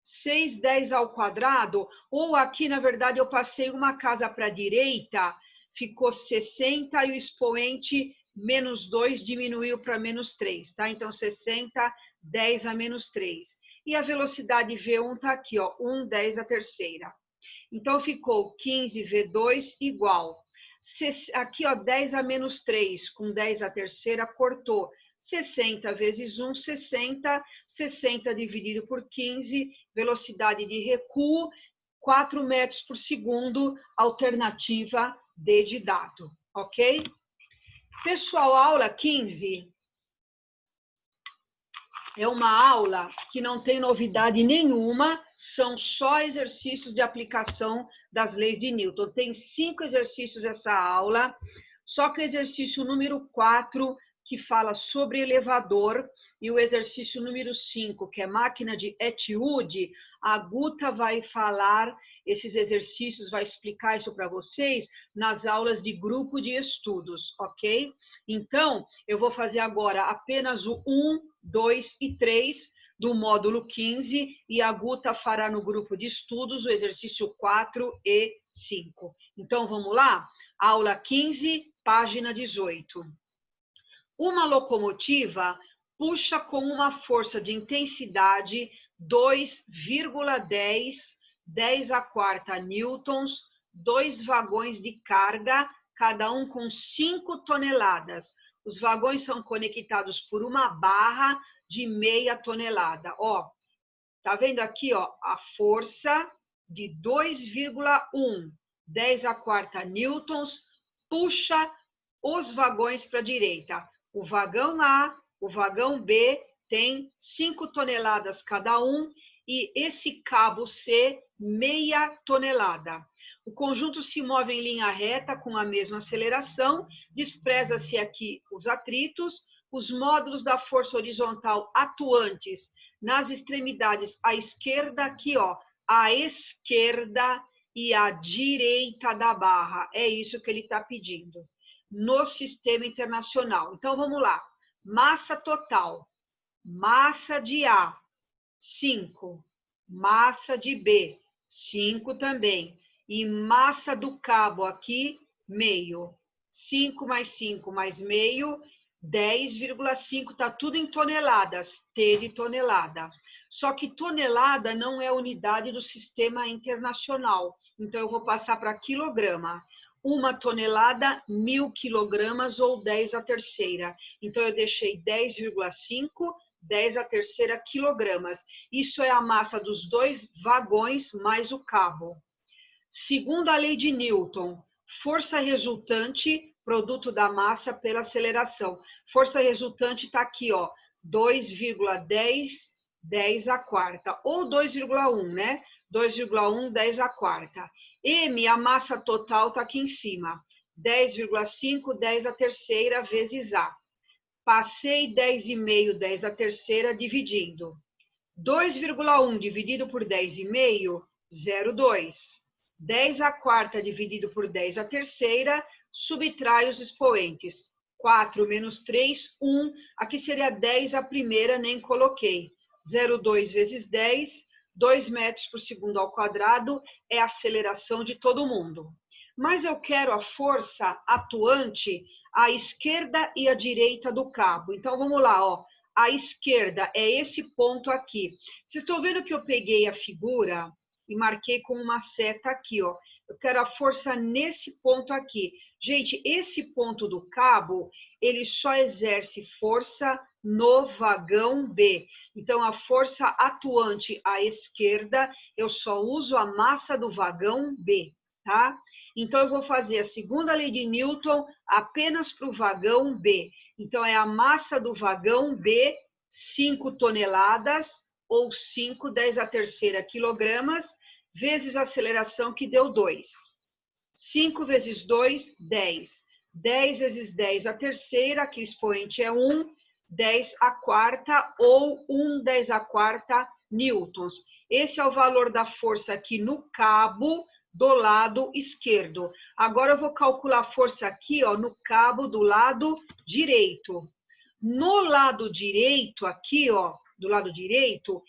610 ao quadrado, ou aqui, na verdade, eu passei uma casa para a direita, ficou 60 e o expoente menos 2 diminuiu para menos 3, tá? Então, 60, 10 a menos 3. E a velocidade V1 tá aqui, ó, 1, 10 a terceira. Então, ficou 15 V2 igual. Aqui, ó, 10 a menos 3, com 10 a terceira, cortou. 60 vezes 1, 60. 60 dividido por 15, velocidade de recuo, 4 metros por segundo, alternativa D de dado, ok? Pessoal, aula 15 é uma aula que não tem novidade nenhuma, são só exercícios de aplicação das leis de Newton. Tem 5 exercícios essa aula, só que o exercício número 4, que fala sobre elevador, e o exercício número 5, que é máquina de Etude, a Guta vai falar esses exercícios, vai explicar isso para vocês nas aulas de grupo de estudos, ok? Então, eu vou fazer agora apenas o 1, 2 e 3 do módulo 15 e a Guta fará no grupo de estudos o exercício 4 e 5. Então, vamos lá? Aula 15, página 18. Uma locomotiva puxa com uma força de intensidade 2,10, 10 a quarta newtons, 2 vagões de carga, cada um com 5 toneladas. Os vagões são conectados por uma barra de meia tonelada. Ó, tá vendo aqui, ó, a força de 2,1, 10 a quarta newtons, puxa os vagões para a direita. O vagão A, o vagão B tem 5 toneladas cada um e esse cabo C, meia tonelada. O conjunto se move em linha reta com a mesma aceleração, despreza-se aqui os atritos, os módulos da força horizontal atuantes nas extremidades à esquerda, aqui, ó, à esquerda e à direita da barra. É isso que ele está pedindo no sistema internacional. Então, vamos lá. Massa total. Massa de A, 5. Massa de B, 5 também. E massa do cabo aqui, meio. 5 mais 5 mais meio, 10,5. Está tudo em toneladas. T de tonelada. Só que tonelada não é unidade do sistema internacional. Então, eu vou passar para quilograma. 1 tonelada, 1.000 quilogramas ou 10 a terceira. Então, eu deixei 10,5, 10 a terceira quilogramas. Isso é a massa dos 2 vagões mais o cabo. Segundo a lei de Newton, força resultante, produto da massa pela aceleração. Força resultante está aqui, ó, 2,10, 10 a quarta. Ou 2,1, né? 2,1, 10 a quarta. M, a massa total, está aqui em cima. 10,5, 10 a terceira vezes A. Passei 10,5, 10 a terceira dividindo. 2,1 dividido por 10,5, 0,2. 10 a quarta dividido por 10 a terceira, subtrai os expoentes. 4 menos 3, 1. Aqui seria 10 a primeira, nem coloquei. 0,2 vezes 10, 2 metros por segundo ao quadrado é a aceleração de todo mundo. Mas eu quero a força atuante à esquerda e à direita do cabo. Então, vamos lá, ó. à esquerda, é esse ponto aqui. Vocês estão vendo que eu peguei a figura e marquei com uma seta aqui, ó. Eu quero a força nesse ponto aqui. Gente, esse ponto do cabo, ele só exerce força no vagão B. Então, a força atuante à esquerda, eu só uso a massa do vagão B, tá? Então, eu vou fazer a segunda lei de Newton apenas para o vagão B. Então, é a massa do vagão B, 5 toneladas, ou 5, 10 a terceira quilogramas, vezes a aceleração que deu 2. 5 vezes 2, 10. 10 vezes 10 a terceira, que o expoente é 1, 10 a quarta, ou 1 10 a quarta newtons. Esse é o valor da força aqui no cabo do lado esquerdo. Agora eu vou calcular a força aqui, ó, no cabo do lado direito. No lado direito, aqui, ó, do lado direito,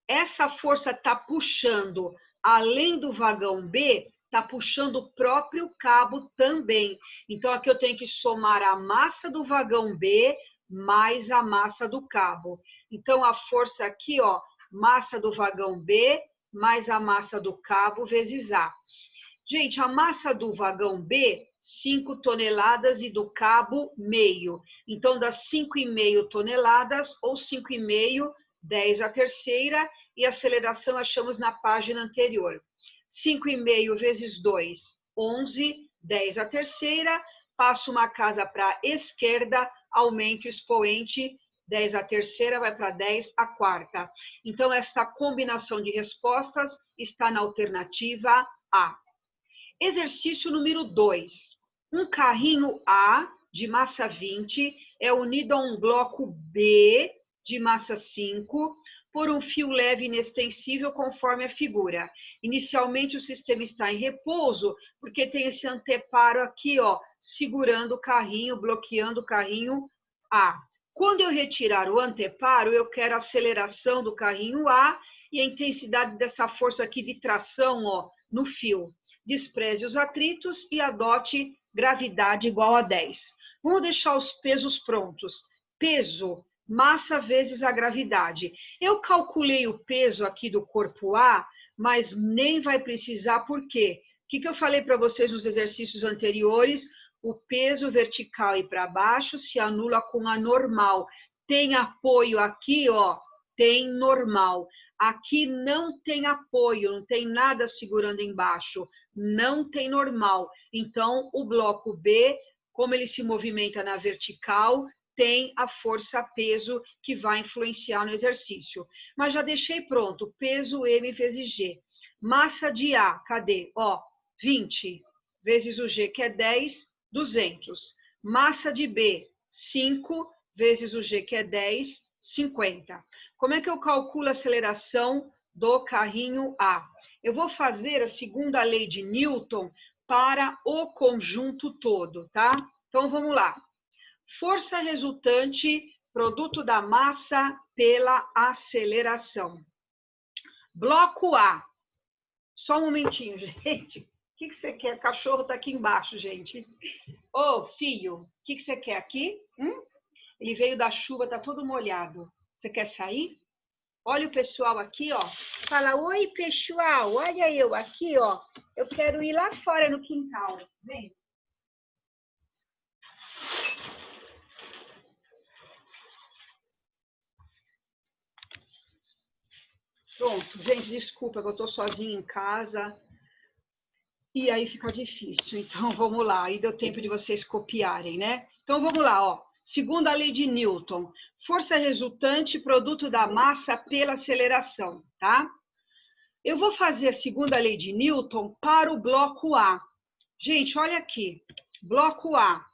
essa força está puxando, além do vagão B, está puxando o próprio cabo também. Então, aqui eu tenho que somar a massa do vagão B mais a massa do cabo. Então, a força aqui, ó, massa do vagão B mais a massa do cabo vezes A. Gente, a massa do vagão B, 5 toneladas e do cabo, meio. Então, dá 5,5 toneladas ou 5,5, 10 a terceira, e a aceleração achamos na página anterior. 5,5 vezes 2, 11, 10 a terceira, passo uma casa para a esquerda, aumento o expoente, 10 a terceira vai para 10 a quarta. Então, essa combinação de respostas está na alternativa A. Exercício número 2. Um carrinho A, de massa 20, é unido a um bloco B, de massa 5, por um fio leve inextensível conforme a figura. Inicialmente, o sistema está em repouso, porque tem esse anteparo aqui, ó, segurando o carrinho, bloqueando o carrinho A. Quando eu retirar o anteparo, eu quero a aceleração do carrinho A e a intensidade dessa força aqui de tração, ó, no fio. Despreze os atritos e adote gravidade igual a 10. Vamos deixar os pesos prontos. Peso, massa vezes a gravidade. Eu calculei o peso aqui do corpo A, mas nem vai precisar, por quê? O que eu falei para vocês nos exercícios anteriores? O peso vertical e para baixo se anula com a normal. Tem apoio aqui, ó, tem normal. Aqui não tem apoio, não tem nada segurando embaixo, não tem normal. Então, o bloco B, como ele se movimenta na vertical, tem a força-peso que vai influenciar no exercício. Mas já deixei pronto, peso M vezes G. Massa de A, cadê? Ó, 20 vezes o G, que é 10, 200. Massa de B, 5 vezes o G, que é 10, 50. Como é que eu calculo a aceleração do carrinho A? Eu vou fazer a segunda lei de Newton para o conjunto todo, tá? Então, vamos lá. Força resultante, produto da massa pela aceleração. Bloco A. Só um momentinho, gente. O que você quer? O cachorro está aqui embaixo, gente. Ô, filho, o que você quer aqui? Ele veio da chuva, está todo molhado. Você quer sair? Olha o pessoal aqui, ó. Fala, oi, pessoal, olha eu aqui, ó. Eu quero ir lá fora no quintal. Vem. Pronto, gente, desculpa que eu tô sozinha em casa. E aí fica difícil. Então, vamos lá. Aí deu tempo de vocês copiarem, né? Então, vamos lá, ó. Segunda lei de Newton. Força resultante, produto da massa pela aceleração, tá? Eu vou fazer a segunda lei de Newton para o bloco A. Gente, olha aqui. Bloco A.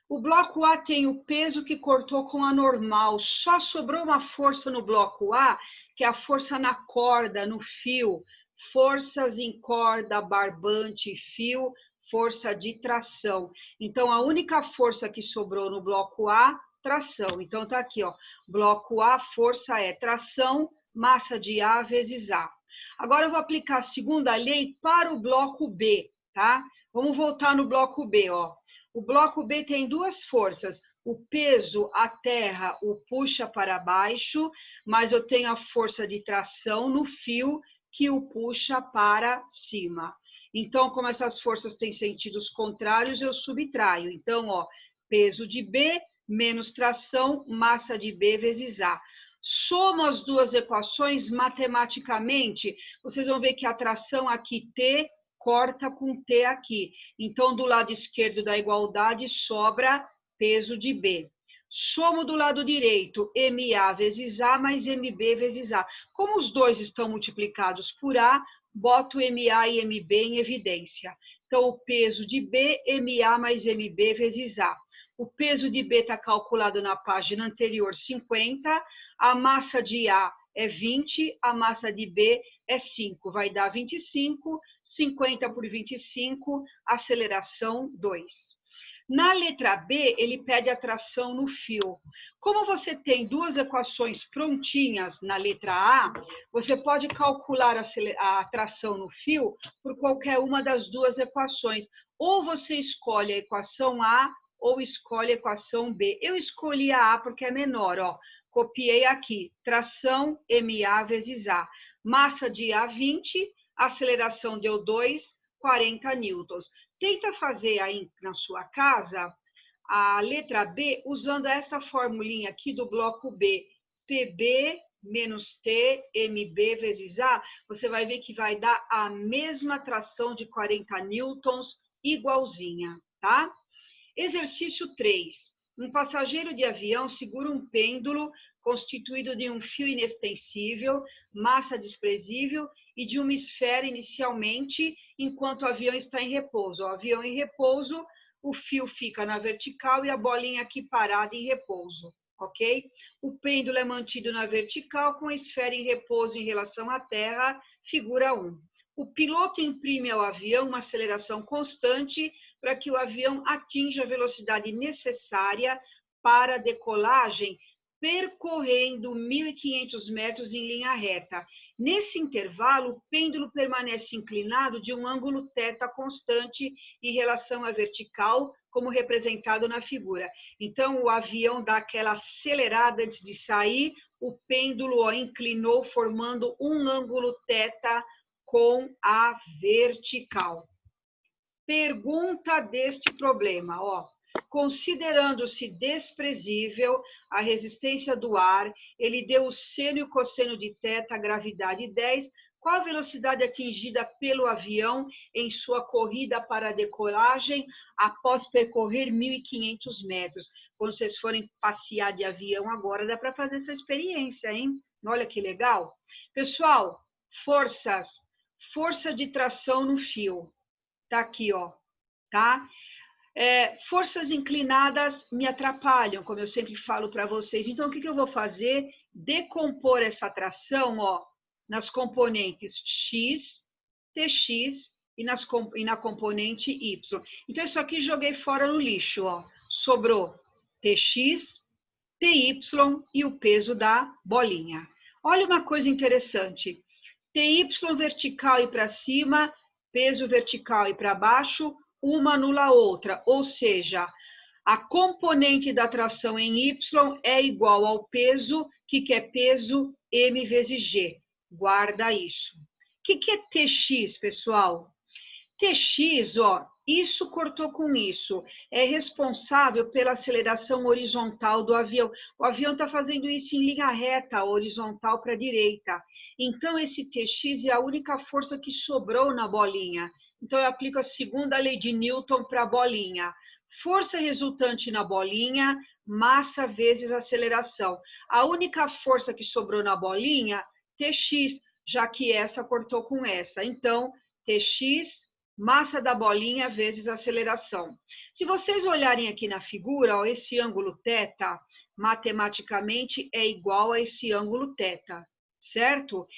O bloco A tem o peso que cortou com a normal. Só sobrou uma força no bloco A, que é a força na corda, no fio. Forças em corda, barbante, fio, força de tração. Então, a única força que sobrou no bloco A, tração. Então, tá aqui, ó. Bloco A, força é tração, massa de A vezes A. Agora, eu vou aplicar a segunda lei para o bloco B, tá? Vamos voltar no bloco B, ó. O bloco B tem duas forças. O peso, a terra, o puxa para baixo, mas eu tenho a força de tração no fio que o puxa para cima. Então, como essas forças têm sentidos contrários, eu subtraio. Então, ó, peso de B menos tração, massa de B vezes A. Somo as duas equações matematicamente, vocês vão ver que a tração aqui, T, corta com T aqui. Então, do lado esquerdo da igualdade, sobra peso de B. Somo do lado direito, MA vezes A mais MB vezes A. Como os dois estão multiplicados por A, boto MA e MB em evidência. Então, o peso de B, MA mais MB vezes A. O peso de B está calculado na página anterior, 50. A massa de A é 20, a massa de B é 5. Vai dar 25, 50 por 25, aceleração 2. Na letra B, ele pede a tração no fio. Como você tem duas equações prontinhas na letra A, você pode calcular a tração no fio por qualquer uma das duas equações. Ou você escolhe a equação A, ou escolhe a equação B. Eu escolhi a A porque é menor, ó. Copiei aqui, tração MA vezes A. Massa de A, 20, aceleração deu 2, 40 newtons. Tenta fazer aí na sua casa a letra B usando esta formulinha aqui do bloco B. PB menos T, MB vezes A, você vai ver que vai dar a mesma tração de 40 newtons, igualzinha, tá? Exercício 3. Um passageiro de avião segura um pêndulo constituído de um fio inextensível, massa desprezível e de uma esfera inicialmente, enquanto o avião está em repouso. O avião em repouso, o fio fica na vertical e a bolinha aqui parada em repouso, ok? O pêndulo é mantido na vertical com a esfera em repouso em relação à Terra, figura 1. O piloto imprime ao avião uma aceleração constante para que o avião atinja a velocidade necessária para a decolagem, percorrendo 1.500 metros em linha reta. Nesse intervalo, o pêndulo permanece inclinado de um ângulo θ constante em relação à vertical, como representado na figura. Então, o avião dá aquela acelerada antes de sair, o pêndulo inclinou, formando um ângulo θ com a vertical. Pergunta deste problema, ó. Considerando-se desprezível a resistência do ar, ele deu o seno e o cosseno de θ, gravidade 10. Qual a velocidade atingida pelo avião em sua corrida para a decolagem após percorrer 1.500 metros? Quando vocês forem passear de avião agora, dá para fazer essa experiência, hein? Olha que legal. Pessoal, forças. Força de tração no fio. Tá aqui, ó. Tá? Forças inclinadas me atrapalham, como eu sempre falo para vocês. Então, o que eu vou fazer? Decompor essa tração, ó, nas componentes X, TX e na componente Y. Então, isso aqui joguei fora no lixo, ó. Sobrou TX, TY e o peso da bolinha. Olha uma coisa interessante. TY vertical e para cima, peso vertical e para baixo, uma anula a outra, ou seja, a componente da tração em Y é igual ao peso, que é peso M vezes G. Guarda isso. O que é TX, pessoal? TX, ó, isso cortou com isso, é responsável pela aceleração horizontal do avião. O avião está fazendo isso em linha reta, horizontal para a direita. Então, esse TX é a única força que sobrou na bolinha. Então, eu aplico a segunda lei de Newton para a bolinha. Força resultante na bolinha, massa vezes aceleração. A única força que sobrou na bolinha, TX, já que essa cortou com essa. Então, TX, massa da bolinha vezes aceleração. Se vocês olharem aqui na figura, ó, esse ângulo θ, matematicamente, é igual a esse ângulo θ, certo?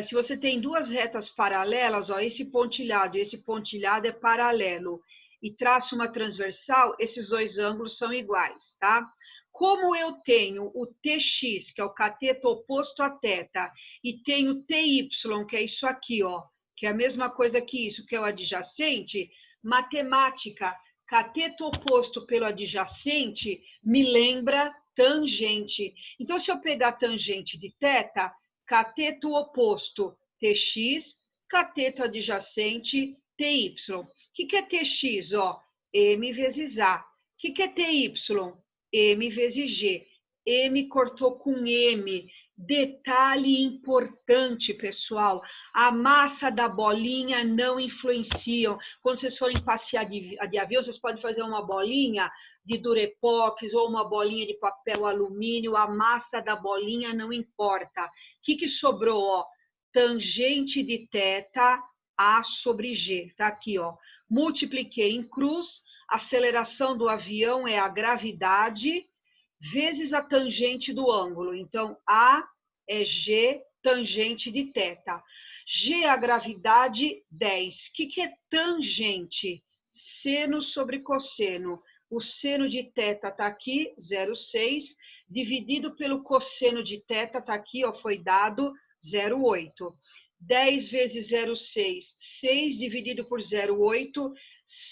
Se você tem duas retas paralelas, ó, esse pontilhado e esse pontilhado é paralelo, e traço uma transversal, esses dois ângulos são iguais, tá? Como eu tenho o TX, que é o cateto oposto a θ, e tenho TY, que é isso aqui, ó, que é a mesma coisa que isso, que é o adjacente, matemática, Cateto oposto pelo adjacente me lembra tangente. Então, se eu pegar tangente de θ, cateto oposto, TX, cateto adjacente, TY. O que é TX? Ó, M vezes A. O que é TY? M vezes G. M cortou com M. Detalhe importante, pessoal. A massa da bolinha não influencia. Quando vocês forem passear de avião, vocês podem fazer uma bolinha de durepox ou uma bolinha de papel alumínio. A massa da bolinha não importa. O que sobrou? Ó, tangente de θ, A sobre G. Tá aqui, ó. Multipliquei em cruz. Aceleração do avião é a gravidade vezes a tangente do ângulo. Então, A é G, tangente de θ. G é a gravidade, 10. O que é tangente? Seno sobre cosseno. O seno de θ está aqui, 0,6, dividido pelo cosseno de θ, está aqui, ó, foi dado 0,8. 10 vezes 0,6, 6 dividido por 0,8,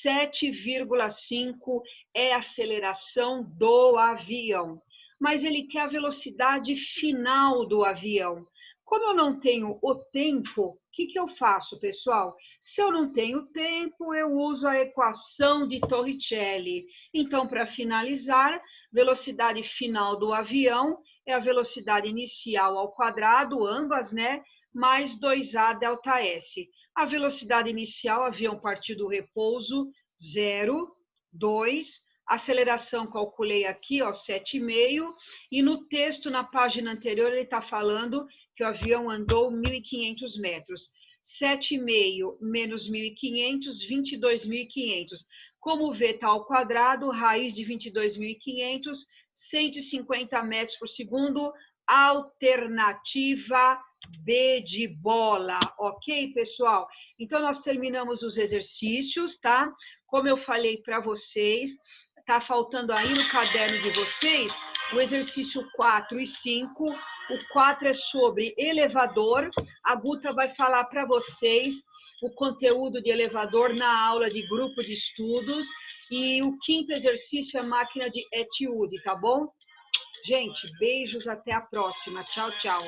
7,5 é a aceleração do avião. Mas ele quer a velocidade final do avião. Como eu não tenho o tempo, o que eu faço, pessoal? Se eu não tenho tempo, eu uso a equação de Torricelli. Então, para finalizar, velocidade final do avião é a velocidade inicial ao quadrado, ambas, né? Mais 2A delta S. A velocidade inicial, avião partiu do repouso, 0, 2. Aceleração, calculei aqui, ó, 7,5. E no texto, na página anterior, ele está falando que o avião andou 1.500 metros. 7,5 menos 1.500, 22.500. Como V está ao quadrado, raiz de 22.500, 150 metros por segundo, alternativa B de bola, ok, pessoal? Então, nós terminamos os exercícios, tá? Como eu falei para vocês, tá faltando aí no caderno de vocês o exercício 4 e 5. O 4 é sobre elevador. A Guta vai falar para vocês o conteúdo de elevador na aula de grupo de estudos. E o 5º exercício é máquina de Etude, tá bom? Gente, beijos, até a próxima. Tchau, tchau.